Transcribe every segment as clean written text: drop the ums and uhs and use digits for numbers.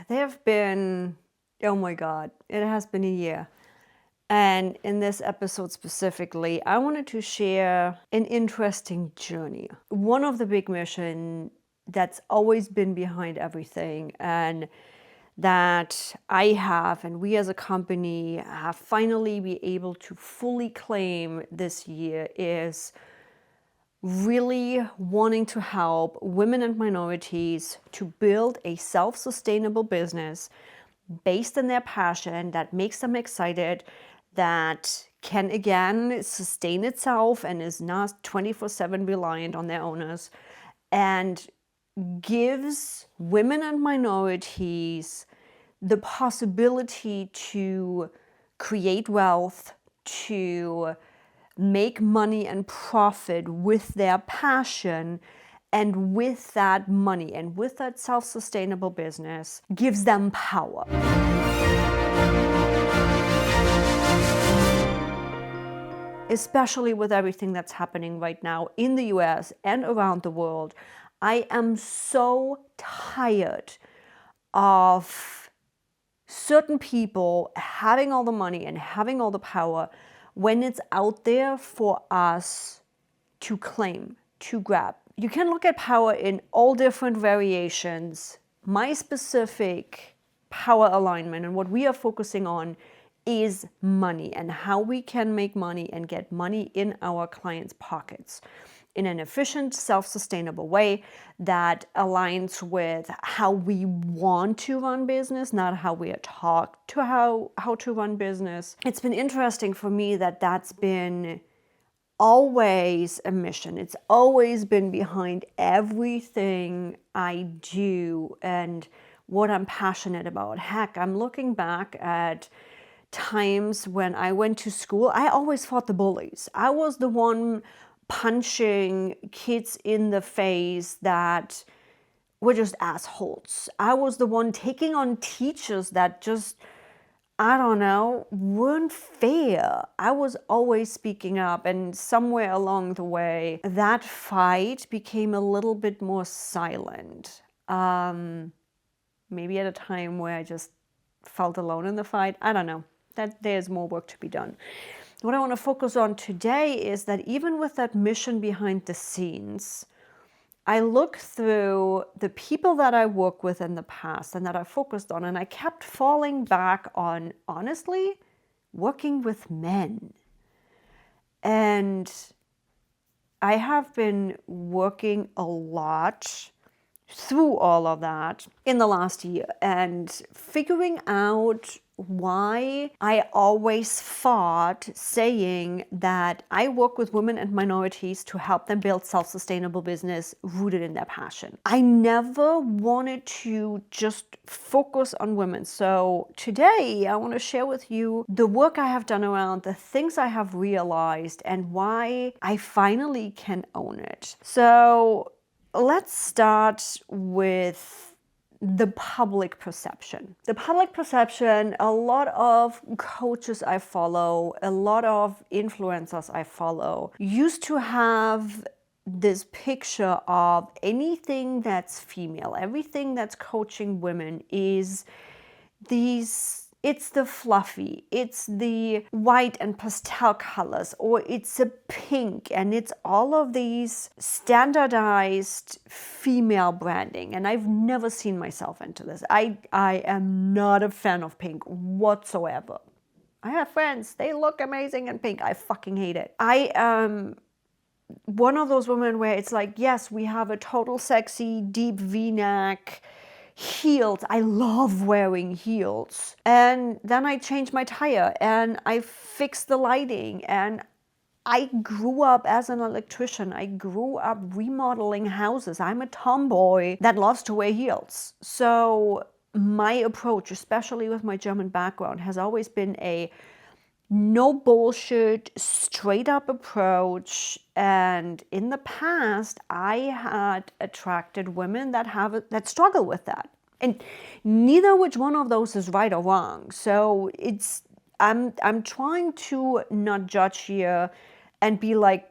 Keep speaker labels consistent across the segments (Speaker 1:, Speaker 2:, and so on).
Speaker 1: there have been, oh my God, it has been a year. And in this episode specifically, I wanted to share an interesting journey. One of the big missions that's always been behind everything, and that I have, and we as a company have finally been able to fully claim this year, is really wanting to help women and minorities to build a self-sustainable business based on their passion that makes them excited, that can again sustain itself and is not 24/7 reliant on their owners, and gives women and minorities the possibility to create wealth, to make money and profit with their passion, and with that money and with that self-sustainable business gives them power. Especially with everything that's happening right now in the US and around the world, I am so tired of certain people having all the money and having all the power when it's out there for us to claim, to grab. You can look at power in all different variations. My specific power alignment and what we are focusing on is money and how we can make money and get money in our clients' pockets in an efficient, self-sustainable way that aligns with how we want to run business, not how we are taught to how to run business. It's been interesting for me that that's been always a mission. It's always been behind everything I do and what I'm passionate about. Heck, I'm looking back at times when I went to school. I always fought the bullies. I was the one punching kids in the face that were just assholes. I was the one taking on teachers that just, I don't know, weren't fair. I was always speaking up, and somewhere along the way, that fight became a little bit more silent. Maybe at a time where I just felt alone in the fight. I don't know. That there's more work to be done. What I want to focus on today is that even with that mission behind the scenes, I look through the people that I work with in the past and that I focused on, and I kept falling back on, honestly, working with men. And I have been working a lot through all of that in the last year and figuring out why I always fought saying that I work with women and minorities to help them build self-sustainable business rooted in their passion. I never wanted to just focus on women. So today I want to share with you the work I have done around the things I have realized and why I finally can own it. So let's start with the public perception. The public perception, a lot of coaches I follow, a lot of influencers I follow, used to have this picture of anything that's female, everything that's coaching women is it's the fluffy, it's the white and pastel colors, or it's a pink, and it's all of these standardized female branding. And I've never seen myself into this. I am not a fan of pink whatsoever. I have friends, they look amazing in pink. I fucking hate it. I am one of those women where it's like, yes, we have a total sexy, deep V-neck, heels. I love wearing heels. And then I changed my tire and I fixed the lighting, and I grew up as an electrician. I grew up remodeling houses. I'm a tomboy that loves to wear heels. So my approach, especially with my German background, has always been a no bullshit, straight up approach. And in the past, I had attracted women that struggle with that. And neither which one of those is right or wrong. So I'm trying to not judge here and be like,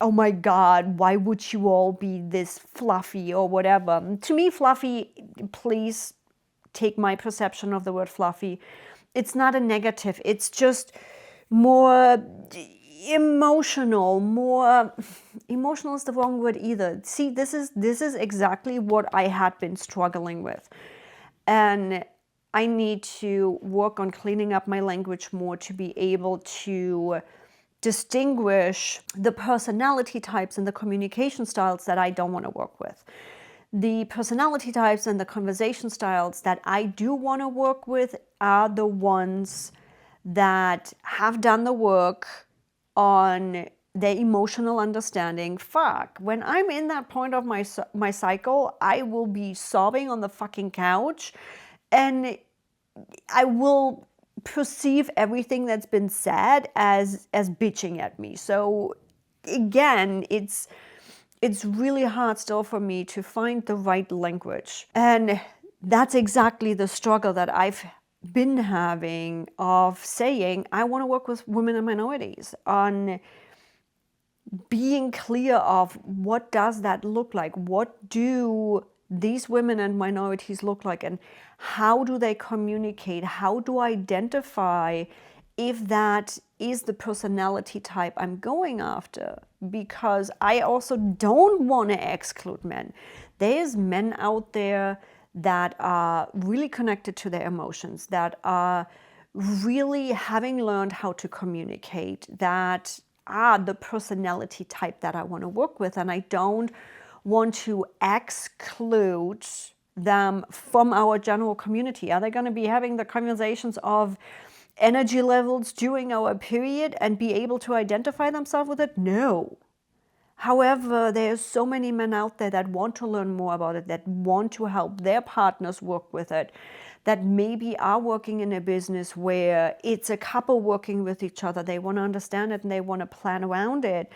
Speaker 1: oh my God, why would you all be this fluffy or whatever? To me, fluffy, please take my perception of the word fluffy. It's not a negative. It's just more emotional. More emotional is the wrong word either. See, this is exactly what I had been struggling with. And I need to work on cleaning up my language more to be able to distinguish the personality types and the communication styles that I don't want to work with. The personality types and the conversation styles that I do want to work with are the ones that have done the work on their emotional understanding. Fuck, when I'm in that point of my cycle, I will be sobbing on the fucking couch, and I will perceive everything that's been said as bitching at me. So again, it's really hard still for me to find the right language. And that's exactly the struggle that I've been having of saying, I want to work with women and minorities, on being clear of what does that look like? What do these women and minorities look like? And how do they communicate? How do I identify if that is the personality type I'm going after? Because I also don't want to exclude men. There's men out there that are really connected to their emotions, that are really having learned how to communicate, that are the personality type that I want to work with. And I don't want to exclude them from our general community. Are they going to be having the conversations of energy levels during our period and be able to identify themselves with it? No. However, there's so many men out there that want to learn more about it, that want to help their partners work with it, that maybe are working in a business where it's a couple working with each other. They want to understand it and they want to plan around it.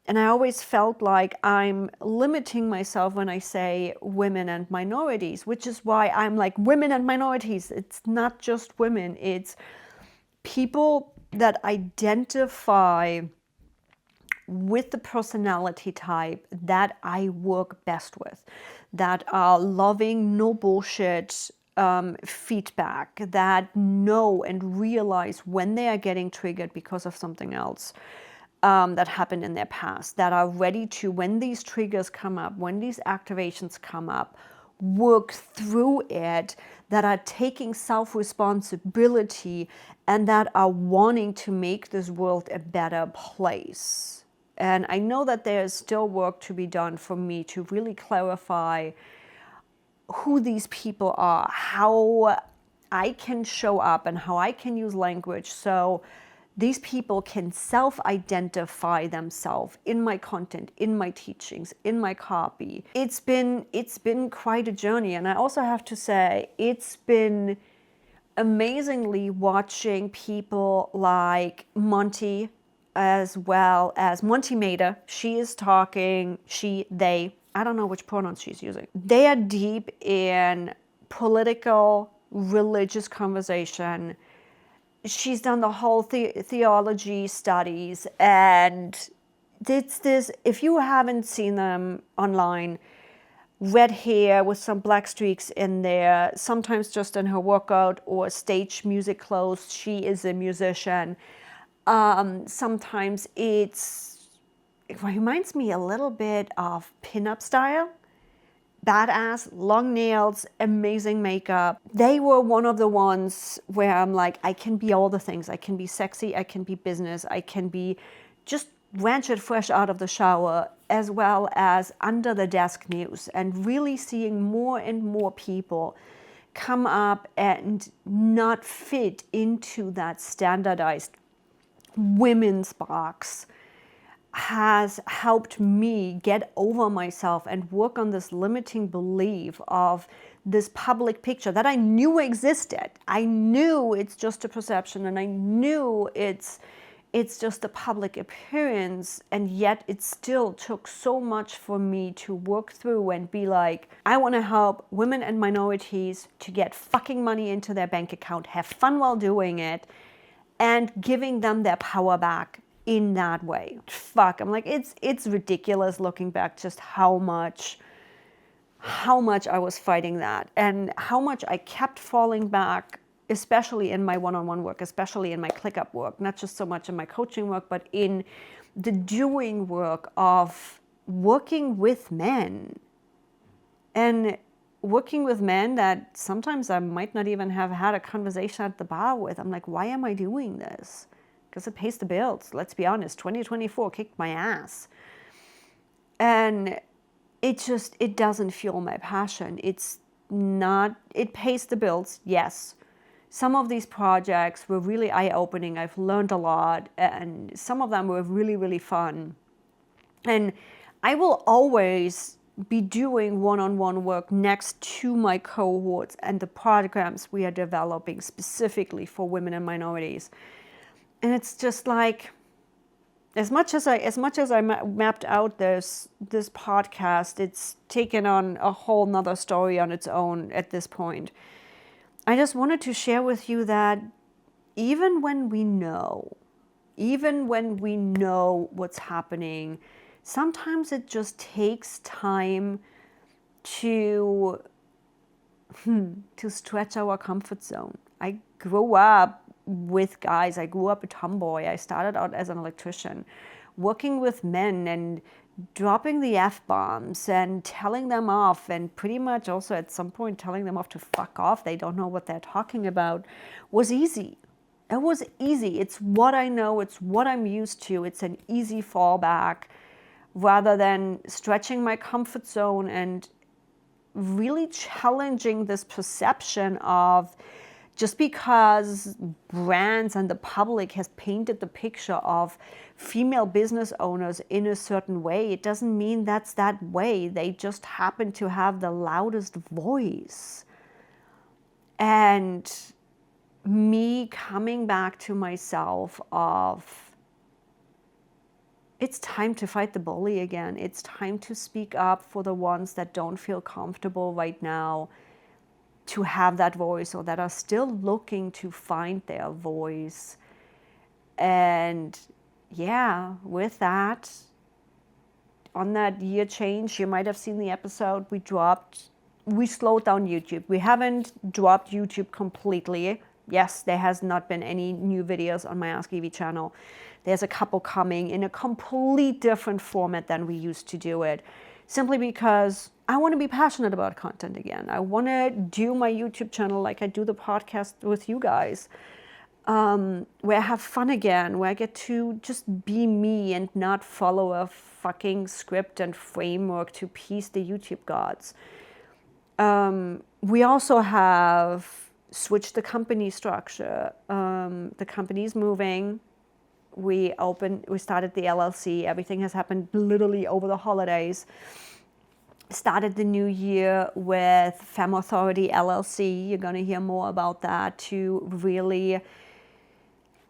Speaker 1: And I always felt like I'm limiting myself when I say women and minorities, which is why I'm like, women and minorities. It's not just women. It's people that identify with the personality type that I work best with, that are loving, no bullshit feedback, that know and realize when they are getting triggered because of something else that happened in their past, that are ready to, when these triggers come up, when these activations come up, work through it, that are taking self-responsibility, and that are wanting to make this world a better place. And I know that there is still work to be done for me to really clarify who these people are, how I can show up and how I can use language so these people can self-identify themselves in my content, in my teachings, in my copy. It's been quite a journey. And I also have to say, it's been amazingly watching people like Monty, as well as Monty Mader. She is talking, they, I don't know which pronouns she's using. They are deep in political, religious conversation. She's done the whole theology studies, and it's this, if you haven't seen them online, red hair with some black streaks in there, sometimes just in her workout or stage music clothes. She is a musician. Sometimes it reminds me a little bit of pinup style. Badass, long nails, amazing makeup. They were one of the ones where I'm like, I can be all the things. I can be sexy, I can be business, I can be just rancid fresh out of the shower, as well as under the desk news, and really seeing more and more people come up and not fit into that standardized women's box has helped me get over myself and work on this limiting belief of this public picture that I knew existed. I knew it's just a perception, and I knew it's just a public appearance, and yet it still took so much for me to work through and be like, I want to help women and minorities to get fucking money into their bank account, have fun while doing it, and giving them their power back in that way. Fuck, I'm like, it's ridiculous looking back just how much how much I was fighting that and how much I kept falling back, especially in my one-on-one work, especially in my ClickUp work, not just so much in my coaching work, but in the doing work of working with men. And working with men that sometimes I might not even have had a conversation at the bar with. I'm like, why am I doing this? Because it pays the bills. Let's be honest, 2024 kicked my ass. And it doesn't fuel my passion. It pays the bills, yes. Some of these projects were really eye-opening. I've learned a lot, and some of them were really, really fun. And I will always be doing one-on-one work next to my cohorts and the programs we are developing specifically for women and minorities. And it's just like, as much as I mapped out this podcast, it's taken on a whole nother story on its own at this point. I just wanted to share with you that even when we know what's happening, sometimes it just takes time to stretch our comfort zone. I grew up with guys. I grew up a tomboy. I started out as an electrician, working with men and dropping the F-bombs and telling them off, and pretty much also at some point telling them off to fuck off. They don't know what they're talking about, was easy. It was easy. It's what I know. It's what I'm used to. It's an easy fallback rather than stretching my comfort zone and really challenging this perception of just because brands and the public has painted the picture of female business owners in a certain way, it doesn't mean that's that way. They just happen to have the loudest voice. And me coming back to myself of, it's time to fight the bully again. It's time to speak up for the ones that don't feel comfortable right now to have that voice, or that are still looking to find their voice. And yeah, with that, on that year change, you might have seen the episode we slowed down YouTube. We haven't dropped YouTube completely. Yes, there has not been any new videos on my Ask Evie channel. There's a couple coming in a complete different format than we used to do it, simply because I want to be passionate about content again. I want to do my YouTube channel like I do the podcast with you guys, where I have fun again, where I get to just be me and not follow a fucking script and framework to appease the YouTube gods. We also have switched the company structure. The company's moving. We started the LLC. Everything has happened literally over the holidays. Started the new year with Femme Authority LLC. You're going to hear more about that, to really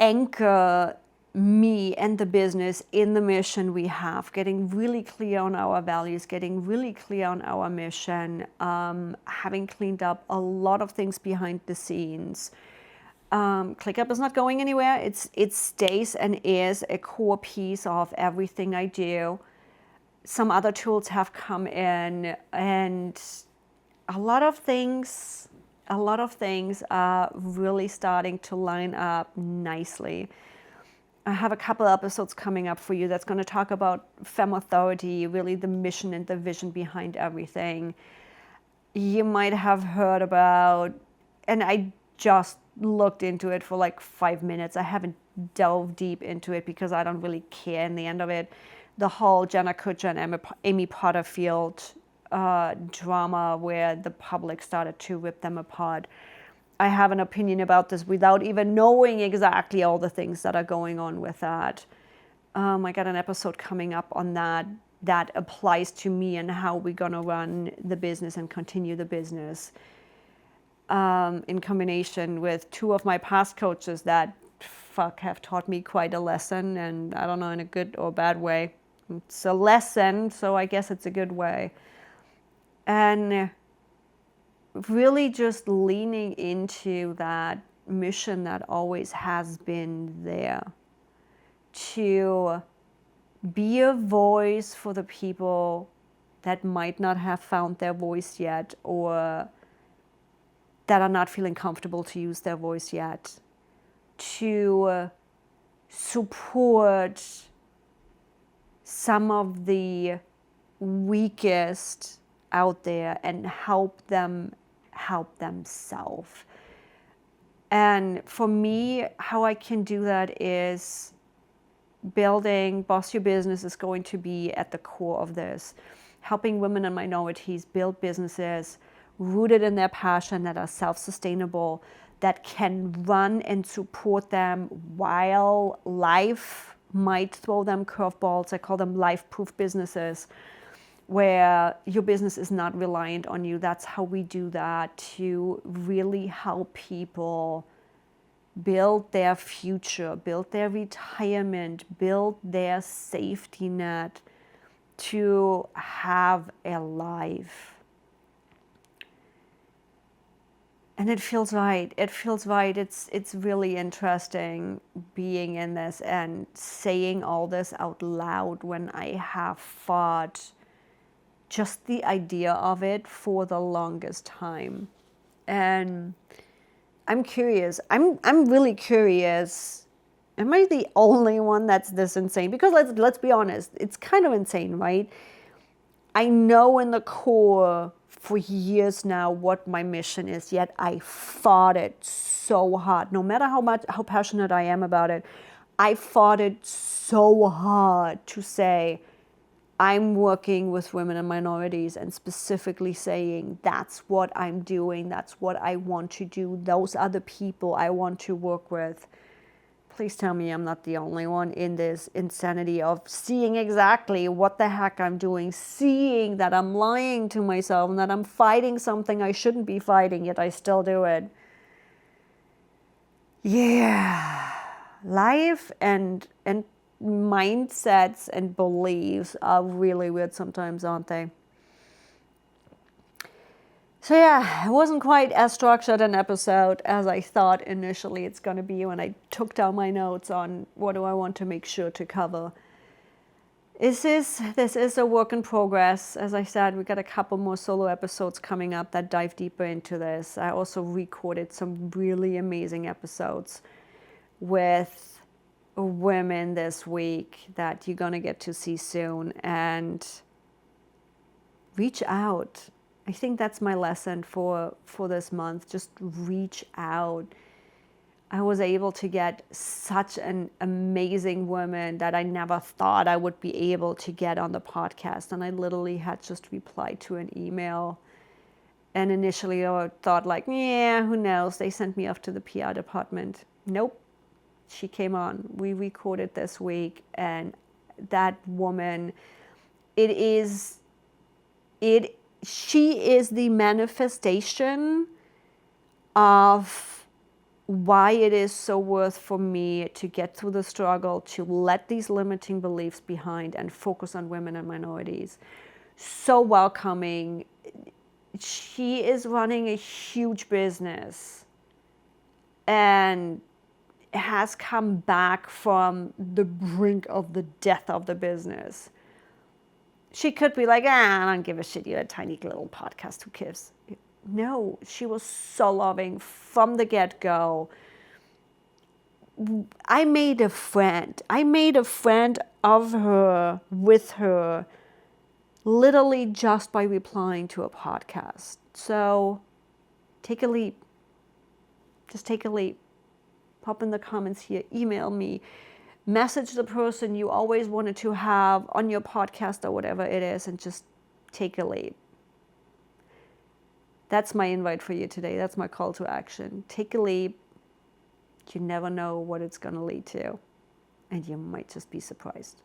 Speaker 1: anchor me and the business in the mission we have, getting really clear on our values, getting really clear on our mission, having cleaned up a lot of things behind the scenes. ClickUp is not going anywhere. It stays and is a core piece of everything I do. Some other tools have come in, and a lot of things are really starting to line up nicely. I have a couple episodes coming up for you that's going to talk about Femme Authority, really the mission and the vision behind everything. You might have heard about, and I just looked into it for like 5 minutes. I haven't delved deep into it because I don't really care in the end of it. The whole Jenna Kutcher and Amy Potterfield drama where the public started to rip them apart. I have an opinion about this without even knowing exactly all the things that are going on with that. I got an episode coming up on that applies to me and how we're going to run the business and continue the business, in combination with two of my past coaches that have taught me quite a lesson, and I don't know, in a good or bad way. It's a lesson, so I guess it's a good way. And really just leaning into that mission that always has been there, to be a voice for the people that might not have found their voice yet, or that are not feeling comfortable to use their voice yet, to support some of the weakest out there and help them help themselves. And for me, how I can do that is building Boss Your Business is going to be at the core of this. Helping women and minorities build businesses rooted in their passion, that are self-sustainable, that can run and support them while life might throw them curveballs. I call them life-proof businesses, where your business is not reliant on you. That's how we do that, to really help people build their future, build their retirement, build their safety net, to have a life. And it feels right. It feels right. It's really interesting being in this and saying all this out loud when I have fought just the idea of it for the longest time. And I'm curious. I'm really curious. Am I the only one that's this insane? Because let's be honest, it's kind of insane, right? I know in the core for years now what my mission is, yet I fought it so hard. No matter how passionate I am about it, I fought it so hard to say, I'm working with women and minorities, and specifically saying that's what I'm doing, that's what I want to do, those are the people I want to work with. Please tell me I'm not the only one in this insanity of seeing exactly what the heck I'm doing, seeing that I'm lying to myself and that I'm fighting something I shouldn't be fighting, yet I still do it. Yeah, life and mindsets and beliefs are really weird sometimes, aren't they? So yeah, it wasn't quite as structured an episode as I thought initially it's going to be when I took down my notes on what do I want to make sure to cover. This is a work in progress. As I said, we got a couple more solo episodes coming up that dive deeper into this. I also recorded some really amazing episodes with women this week that you're going to get to see soon. And reach out. I think that's my lesson for this month. Just reach out. I was able to get such an amazing woman that I never thought I would be able to get on the podcast. And I literally had just replied to an email. And initially I thought like, yeah, who knows? They sent me off to the PR department. Nope. She came on. We recorded this week. And that woman, she is the manifestation of why it is so worth for me to get through the struggle, to let these limiting beliefs behind and focus on women and minorities. So welcoming. She is running a huge business and has come back from the brink of the death of the business. She could be like, I don't give a shit, you're a tiny little podcast, who cares? No, she was so loving from the get-go. I made a friend. I made a friend of her, with her, literally just by replying to a podcast. So take a leap. Just take a leap. Pop in the comments here, email me, message the person you always wanted to have on your podcast or whatever it is, and just take a leap. That's my invite for you today. That's my call to action. Take a leap. You never know what it's going to lead to, and you might just be surprised.